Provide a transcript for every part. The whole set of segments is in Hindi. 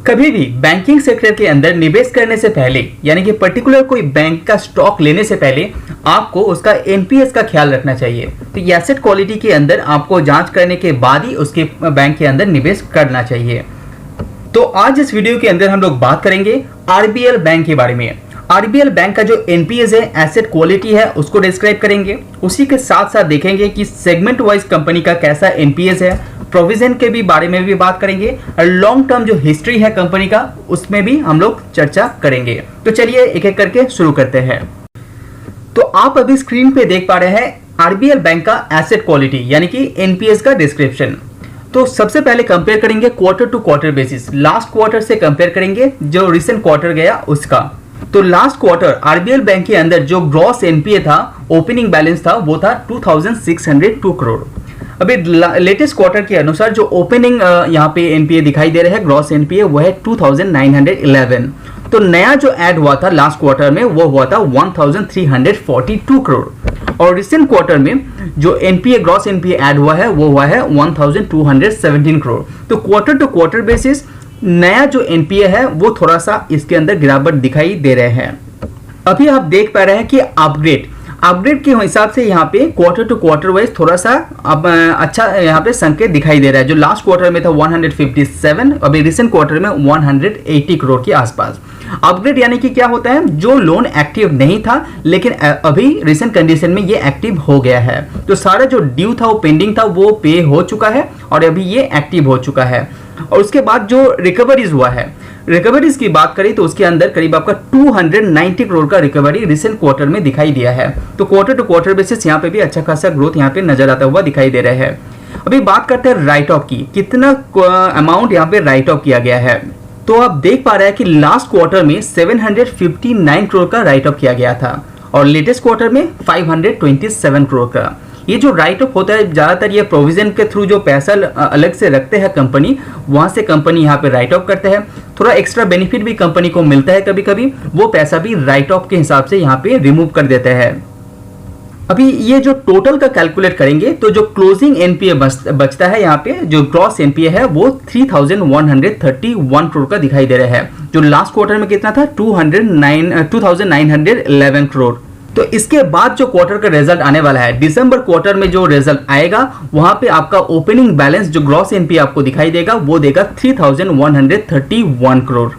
कभी भी बैंकिंग सेक्टर के अंदर निवेश करने से पहले यानी कि पर्टिकुलर कोई बैंक का स्टॉक लेने से पहले आपको उसका एनपीएस का ख्याल रखना चाहिए। तो ये एसेट क्वालिटी के अंदर आपको जांच करने के बाद ही उसके बैंक के अंदर निवेश करना चाहिए। तो आज इस वीडियो के अंदर हम लोग बात करेंगे आरबीएल बैंक के बारे में। आरबीएल बैंक का जो एनपीएस है, एसेट क्वालिटी है, उसको डिस्क्राइब करेंगे। उसी के साथ साथ देखेंगे कि सेगमेंट वाइज कंपनी का कैसा एनपीएस है, प्रोविजन के भी बारे में भी बात करेंगे और लॉन्ग टर्म जो हिस्ट्री है कंपनी का उसमें भी हम लोग चर्चा करेंगे। तो चलिए एक एक करके शुरू करते हैं। तो आप अभी स्क्रीन पे देख पा रहे हैं आरबीएल बैंक का एसेट क्वालिटी यानी कि एनपीएस का डिस्क्रिप्शन। तो सबसे पहले कंपेयर करेंगे quarter to quarter basis, last quarter से कंपेयर करेंगे जो रिसेंट क्वार्टर गया उसका। तो लास्ट क्वार्टर आरबीएल बैंक के अंदर जो ग्रॉस एनपीए था, ओपनिंग बैलेंस था, वो था 2602 करोड़। अभी लेटेस्ट क्वार्टर के अनुसार जो ओपनिंग यहाँ पे एनपीए दिखाई दे रहा है, ग्रॉस एनपीए, वो है 2911। तो नया जो ऐड हुआ था लास्ट क्वार्टर में वो हुआ था 1342 करोड़ और रिसेंट क्वार्टर में जो एनपीए ग्रॉस एनपीए ऐड हुआ है वो हुआ है 1217 करोड़। तो क्वार्टर टू क्वार्टर बेसिस नया जो एनपीए है वो थोड़ा सा इसके अंदर गिरावट दिखाई दे रहे हैं। अभी आप देख पा रहे हैं कि अपग्रेड के हिसाब से यहाँ पे क्वार्टर टू क्वार्टर वाइज थोड़ा सा अच्छा यहाँ पे संकेत दिखाई दे रहा है। जो लास्ट क्वार्टर में था 157, अभी रिसेंट क्वार्टर में 180 करोड़ के आसपास। अपग्रेड यानी कि क्या होता है, जो लोन एक्टिव नहीं था लेकिन अभी रिसेंट कंडीशन में ये एक्टिव हो गया है। तो सारा जो ड्यू था, वो पेंडिंग था, वो पे हो चुका है और अभी ये एक्टिव हो चुका है। और उसके बाद जो रिकवरीज हुआ है, रिकवरीज की बात करें तो उसके अंदर करीब आपका 290 करोड़ का रिकवरी रिसेंट क्वार्टर में दिखाई दिया है। तो क्वार्टर टू क्वार्टर बेसिस यहाँ पे भी अच्छा खासा ग्रोथ यहाँ पे नजर आता हुआ दिखाई दे रहा है। अभी बात करते हैं राइट ऑफ की, कितना अमाउंट यहाँ पे राइट ऑफ किया गया है। तो आप देख पा रहे हैं कि लास्ट क्वार्टर में 759 करोड़ का राइट ऑफ किया गया था और लेटेस्ट क्वार्टर में 527 करोड़ का। ये जो राइट ऑफ होता है ज्यादातर ये प्रोविजन के थ्रू जो पैसा अलग से रखते हैं कंपनी, वहां से कंपनी यहाँ पे राइट ऑफ करते हैं। थोड़ा एक्स्ट्रा बेनिफिट भी कंपनी को मिलता है कभी कभी, वो पैसा भी राइट ऑफ के हिसाब से यहाँ पे रिमूव कर देते हैं। अभी ये जो टोटल का कैलकुलेट करेंगे तो जो क्लोजिंग एनपीए बचता है यहाँ पे, जो ग्रॉस एनपीए है वो 3131 करोड़ का दिखाई दे रहा है। जो लास्ट क्वार्टर में कितना था 2911 करोड़। तो इसके बाद जो क्वार्टर का रिजल्ट आने वाला है, दिसंबर क्वार्टर में जो रिजल्ट आएगा वहां पे आपका ओपनिंग बैलेंस जो ग्रॉस एनपीए आपको दिखाई देगा वो देगा 3131 करोड़।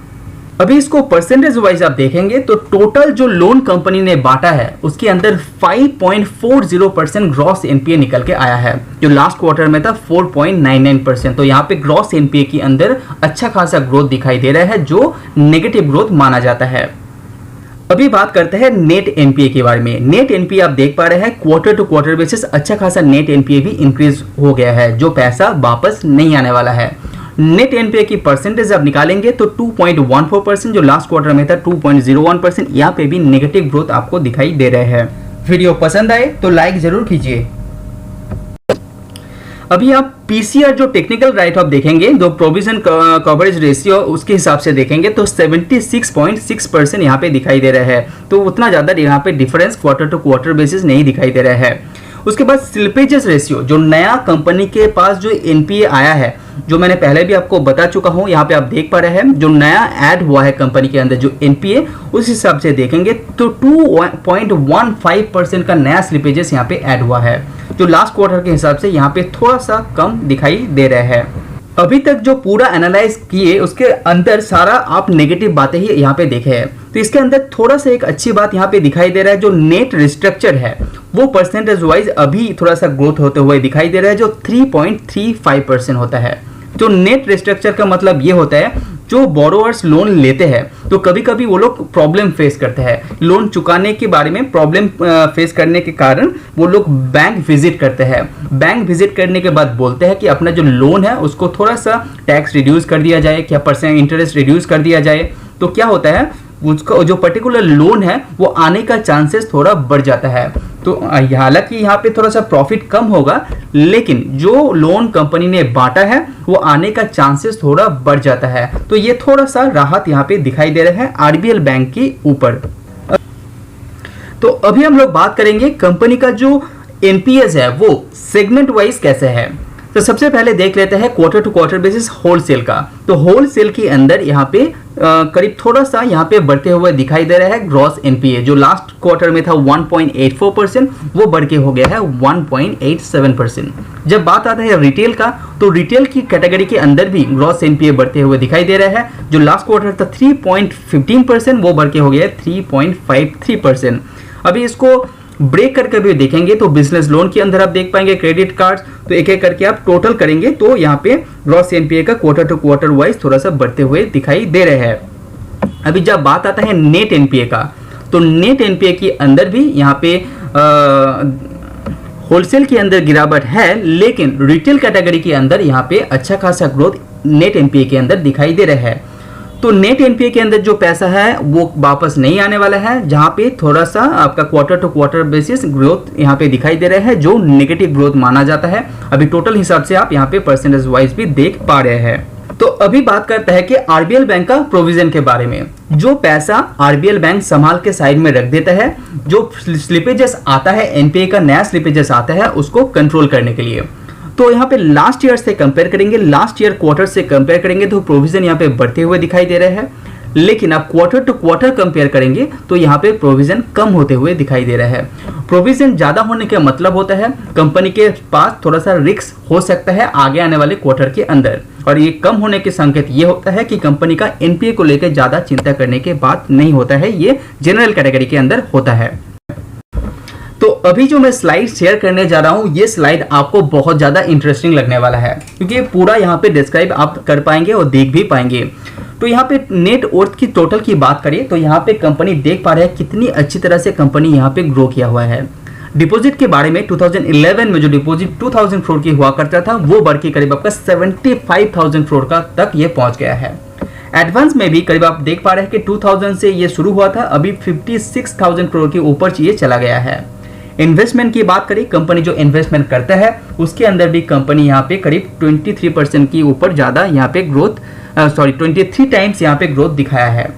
अभी इसको परसेंटेज वाइज आप देखेंगे तो टोटल जो लोन कंपनी ने बांटा है उसके अंदर 5.40% ग्रॉस एनपीए निकल के आया है, जो लास्ट क्वार्टर में था 4.99%। तो यहाँ पे ग्रॉस एनपीए के अंदर अच्छा खासा ग्रोथ दिखाई दे रहा है जो नेगेटिव ग्रोथ माना जाता है। अभी बात करते हैं नेट एनपीए के बारे में। नेट एनपीए आप देख पा रहे हैं क्वार्टर टू क्वार्टर बेसिस अच्छा खासा नेट एनपीए भी इंक्रीज हो गया है, जो पैसा वापस नहीं आने वाला है। नेट एनपीए की परसेंटेज आप निकालेंगे तो 2.14%, जो लास्ट क्वार्टर में था 2.01%। यहाँ पे भी नेगेटिव ग्रोथ आपको दिखाई दे रहे हैं। वीडियो पसंद आए तो लाइक जरूर कीजिए। अभी आप पीसीआर जो टेक्निकल राइट ऑफ देखेंगे, जो प्रोविजन कवरेज रेशियो उसके हिसाब से देखेंगे तो 76.6% यहाँ पे दिखाई दे रहा है। तो उतना ज्यादा यहाँ पे difference quarter to quarter basis नहीं दिखाई दे रहा है। उसके बाद स्लिपेजेस रेशियो, जो नया कंपनी के पास जो एनपीए आया है, जो मैंने पहले भी आपको बता चुका हूं, यहाँ पे आप देख पा रहे हैं जो नया ऐड हुआ है कंपनी के अंदर जो एनपीए, उस हिसाब से देखेंगे तो 2.15% का नया स्लिपेजेस यहाँ पे ऐड हुआ है, जो लास्ट क्वार्टर के हिसाब से यहाँ पे थोड़ा सा कम दिखाई दे रहा है। अभी तक जो पूरा एनालाइज किए उसके अंदर सारा आप नेगेटिव बातें ही यहाँ पे देखे हैं। तो इसके अंदर थोड़ा सा एक अच्छी बात यहाँ पे दिखाई दे रहा है, जो नेट रिस्ट्रक्चर है वो परसेंटेज वाइज अभी थोड़ा सा ग्रोथ होते हुए दिखाई दे रहा है, जो 3.35% होता है। जो नेट रिस्ट्रक्चर का मतलब ये होता है, जो बोरोवर्स लोन लेते हैं तो कभी कभी वो लोग प्रॉब्लम फेस करते हैं, लोन चुकाने के बारे में प्रॉब्लम फेस करने के कारण वो लोग बैंक विजिट करते हैं। बैंक विजिट करने के बाद बोलते हैं कि अपना जो लोन है उसको थोड़ा सा टैक्स रिड्यूस कर दिया जाए, क्या परसेंट इंटरेस्ट रिड्यूस कर दिया जाए। तो क्या होता है, उसका जो पर्टिकुलर लोन है वो आने का चांसेस थोड़ा बढ़ जाता है। तो हालांकि यहाँ पे थोड़ा सा प्रॉफिट कम होगा, लेकिन जो लोन कंपनी ने बांटा है वो आने का चांसेस थोड़ा बढ़ जाता है। तो ये थोड़ा सा राहत यहाँ पे दिखाई दे रहा है आरबीएल बैंक के ऊपर। तो अभी हम लोग बात करेंगे कंपनी का जो एनपीएस है वो सेगमेंट वाइज कैसे है। तो सबसे पहले देख लेते हैं quarter to quarter basis wholesale का। तो होलसेल के अंदर यहाँ पे करीब थोड़ा सा यहाँ पे बढ़ते हुए दिखाई दे रहा है ग्रॉस एनपीए, जो लास्ट क्वार्टर में था 1.84%, वो बढ़ के हो गया है 1.87%। जब बात आता है रिटेल का, तो रिटेल की कैटेगरी के अंदर भी ग्रॉस एनपीए बढ़ते हुए दिखाई दे रहा है। जो लास्ट क्वार्टर था 3.15%, वो बढ़ के हो गया है 3.53%। अभी इसको ब्रेक करके भी देखेंगे तो बिजनेस लोन के अंदर आप देख पाएंगे, क्रेडिट कार्ड्स, तो एक एक करके आप टोटल करेंगे तो यहाँ पे ग्रॉस एनपीए का क्वार्टर टू क्वार्टर वाइज थोड़ा सा बढ़ते हुए दिखाई दे रहे हैं। अभी जब बात आता है नेट एनपीए का, तो नेट एनपीए के अंदर भी यहाँ पे होलसेल के अंदर गिरावट है, लेकिन रिटेल कैटेगरी के अंदर यहाँ पे अच्छा खासा ग्रोथ नेट एनपीए के अंदर दिखाई दे रहा है। तो नेट एनपीए के अंदर जो पैसा है वो वापस नहीं आने वाला है, जहां पे थोड़ा सा आपका quarter to quarter basis growth यहां पे दिखाई दे रहा है, जो नेगेटिव ग्रोथ माना जाता है। अभी टोटल हिसाब से आप यहां पे परसेंटेज वाइज भी देख पा रहे हैं। तो अभी बात करते हैं कि आरबीएल बैंक का प्रोविजन के बारे में। जो पैसा आरबीएल बैंक संभाल के साइड में रख देता है, जो स्लिपेजेस आता है, एनपीए का नया स्लिपेजेस आता है, उसको कंट्रोल करने के लिए। तो यहाँ पे लास्ट ईयर से कंपेयर करेंगे, लास्ट ईयर क्वार्टर से कंपेयर करेंगे तो प्रोविजन यहाँ पे बढ़ते हुए दिखाई दे रहे हैं। लेकिन आप क्वार्टर टू क्वार्टर कंपेयर करेंगे तो यहाँ पे प्रोविजन कम होते हुए दिखाई दे रहा है। प्रोविजन ज्यादा होने का मतलब होता है कंपनी के पास थोड़ा सा रिस्क हो सकता है आगे आने वाले क्वार्टर के अंदर, और ये कम होने के संकेत ये होता है कि कंपनी का एनपीए को लेकर ज्यादा चिंता करने के बात नहीं होता है। ये जनरल कैटेगरी के अंदर होता है। तो अभी जो मैं स्लाइड शेयर करने जा रहा हूं, ये स्लाइड आपको बहुत ज्यादा इंटरेस्टिंग लगने वाला है, क्योंकि पूरा यहाँ पे डिस्क्राइब आप कर पाएंगे और देख भी पाएंगे। तो यहाँ पे नेट वर्थ की टोटल की बात करें तो यहाँ पे कंपनी देख पा रहे हैं कितनी अच्छी तरह से कंपनी यहाँ पे ग्रो किया हुआ है। डिपॉजिट के बारे में 2011 में जो डिपॉजिट 2000 करोड़ की हुआ करता था, वो बढ़ के करीब आपका 75,000 करोड़ का तक ये पहुंच गया है। एडवांस में भी करीब आप देख पा रहे हैं कि 2000 से ये शुरू हुआ था, अभी 56,000 करोड़ के ऊपर ये चला गया है। इन्वेस्टमेंट की बात करें, कंपनी जो इन्वेस्टमेंट करता है उसके अंदर भी कंपनी यहाँ पे करीब 23% की ऊपर ज्यादा यहाँ पे ग्रोथ 23 टाइम्स यहाँ पे ग्रोथ दिखाया है।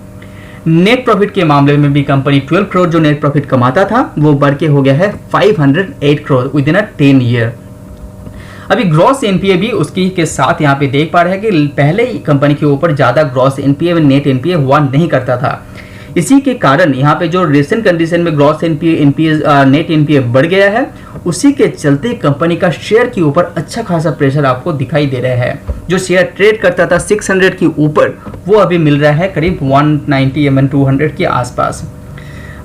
नेट प्रॉफिट के मामले में भी कंपनी 12 करोड़ जो नेट प्रॉफिट कमाता था वो बढ़ के हो गया है 508 करोड़ विद इन 10 ईयर। अभी ग्रॉस एनपीए भी उसकी के साथ यहाँ पे देख पा रहे हैं कि पहले ही कंपनी के ऊपर ज्यादा ग्रॉस एनपीए व नेट एनपीए हुआ नहीं करता था। इसी के कारण यहाँ पे जो रिसेंट कंडीशन में ग्रॉस एनपीए नेट एनपीए बढ़ गया है, उसी के चलते कंपनी का शेयर के ऊपर अच्छा खासा प्रेशर आपको दिखाई दे रहा है। जो शेयर ट्रेड करता था 600 के ऊपर, वो अभी मिल रहा है करीब 190 या 200 के आसपास।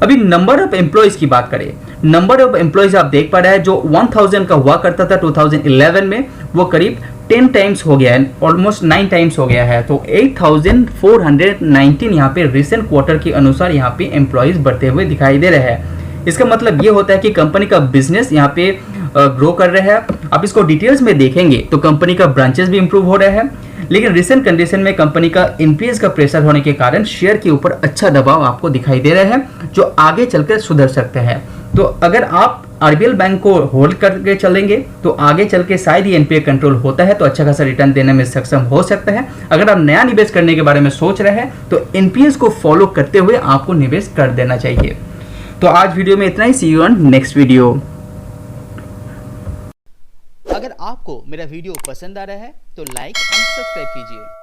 अभी नंबर ऑफ एम्प्लॉयज की बात करें, नंबर ऑफ एम्प्लॉयज आप देख पा रहे हैं जो 1000 का हुआ करता था 2011 में, वो करीब 10 टाइम्स हो गया है, ऑलमोस्ट 9 टाइम्स हो गया है। तो 8419 यहाँ पे रिसेंट क्वार्टर के अनुसार यहाँ पे एम्प्लॉयज बढ़ते हुए दिखाई दे रहे हैं। इसका मतलब ये होता है कि कंपनी का बिजनेस यहाँ पे ग्रो कर रहा है। आप इसको डिटेल्स में देखेंगे तो कंपनी का ब्रांचेस भी इंप्रूव हो रहे हैं, लेकिन रिसेंट कंडीशन में कंपनी का एनपीएस का प्रेशर होने के कारण शेयर के ऊपर अच्छा दबाव आपको दिखाई दे रहा है, जो आगे चलकर सुधर सकता है। तो अगर आप आरबीएल बैंक को होल्ड करके चलेंगे तो आगे चल के शायद ही एनपीए कंट्रोल होता है तो अच्छा खासा रिटर्न देने में सक्षम हो सकता है। अगर आप नया निवेश करने के बारे में सोच रहे हैं तो एनपीएस को फॉलो करते हुए आपको निवेश कर देना चाहिए। तो आज वीडियो में इतना ही, सी यू ऑन नेक्स्ट वीडियो। अगर आपको मेरा वीडियो पसंद आ रहा है तो लाइक एंड सब्सक्राइब कीजिए।